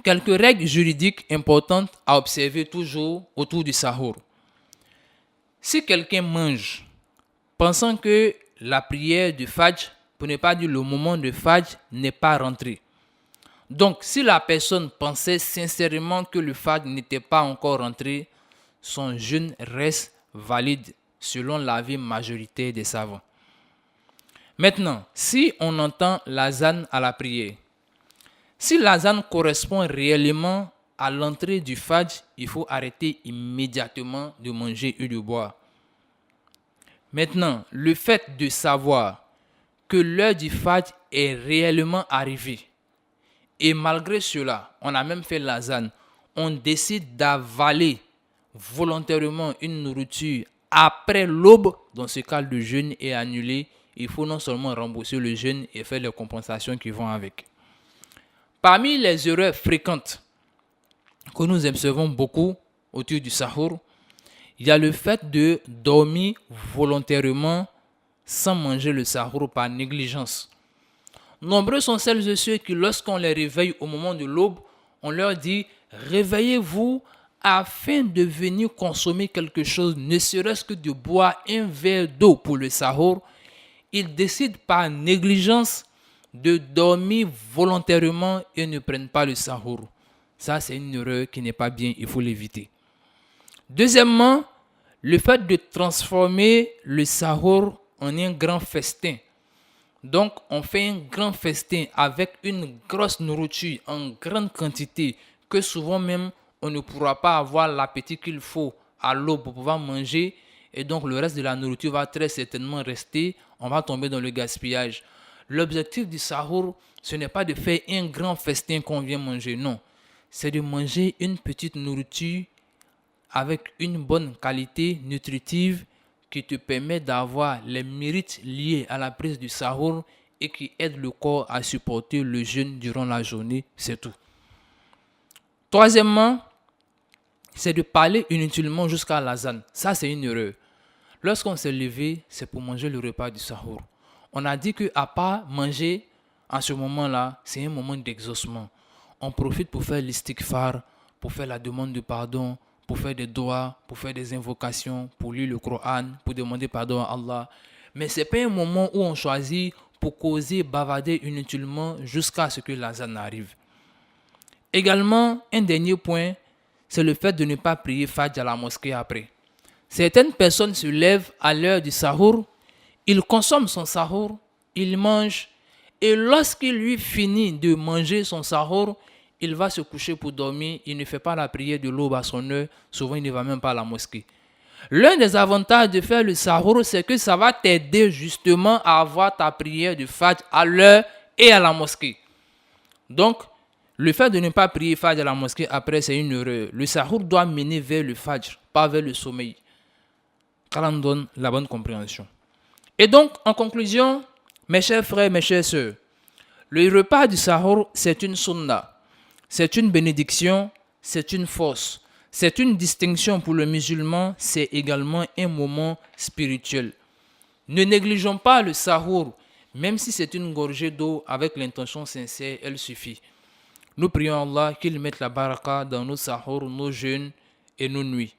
Quelques règles juridiques importantes à observer toujours autour du sahur. Si quelqu'un mange pensant que la prière du Fajr, pour ne pas dire le moment de Fajr, n'est pas rentré. Donc, si la personne pensait sincèrement que le Fajr n'était pas encore rentré, son jeûne reste valide selon l'avis majoritaire des savants. Maintenant, si on entend l'azan à la prière, si l'azan correspond réellement à l'entrée du Fajr, il faut arrêter immédiatement de manger et de boire. Maintenant, le fait de savoir que l'heure du Fajr est réellement arrivée, et malgré cela, on a même fait l'azan, on décide d'avaler volontairement une nourriture après l'aube, dans ce cas le jeûne est annulé, il faut non seulement rembourser le jeûne et faire les compensations qui vont avec. Parmi les erreurs fréquentes que nous observons beaucoup autour du sahur, il y a le fait de dormir volontairement sans manger le sahur par négligence. Nombreux sont celles et ceux qui, lorsqu'on les réveille au moment de l'aube, on leur dit « Réveillez-vous afin de venir consommer quelque chose, ne serait-ce que de boire un verre d'eau pour le sahur. » Ils décident par négligence de dormir volontairement et ne prennent pas le sahur. Ça, c'est une erreur qui n'est pas bien, il faut l'éviter. Deuxièmement, le fait de transformer le sahur en un grand festin. Donc, on fait un grand festin avec une grosse nourriture en grande quantité que souvent même on ne pourra pas avoir l'appétit qu'il faut à l'aube pour pouvoir manger. Et donc, le reste de la nourriture va très certainement rester. On va tomber dans le gaspillage. L'objectif du sahur, ce n'est pas de faire un grand festin qu'on vient manger, non. C'est de manger une petite nourriture avec une bonne qualité nutritive qui te permet d'avoir les mérites liés à la prise du sahur et qui aide le corps à supporter le jeûne durant la journée, c'est tout. Troisièmement, c'est de parler inutilement jusqu'à l'azan. Ça, c'est une erreur. Lorsqu'on s'est levé, c'est pour manger le repas du sahur. On a dit qu'à part manger, en ce moment-là, c'est un moment d'exaucement. On profite pour faire l'istighfar, pour faire la demande de pardon, pour faire des doigts, pour faire des invocations, pour lire le Coran, pour demander pardon à Allah. Mais ce n'est pas un moment où on choisit pour causer, bavarder inutilement jusqu'à ce que l'azan arrive. Également, un dernier point, c'est le fait de ne pas prier Fajr à la mosquée après. Certaines personnes se lèvent à l'heure du sahur, ils consomment son sahur, ils mangent, et lorsqu'il lui finit de manger son sahur, il va se coucher pour dormir, il ne fait pas la prière de l'aube à son heure, souvent il ne va même pas à la mosquée. L'un des avantages de faire le sahur, c'est que ça va t'aider justement à avoir ta prière de Fajr à l'heure et à la mosquée. Donc, le fait de ne pas prier Fajr à la mosquée après, c'est une erreur. Le sahur doit mener vers le Fajr, pas vers le sommeil. Car on donne la bonne compréhension. Et donc, en conclusion, mes chers frères, mes chères sœurs, le repas du sahur, c'est une sunna. C'est une bénédiction, c'est une force, c'est une distinction pour le musulman, c'est également un moment spirituel. Ne négligeons pas le sahur, même si c'est une gorgée d'eau avec l'intention sincère, elle suffit. Nous prions Allah qu'il mette la baraka dans nos sahurs, nos jeûnes et nos nuits.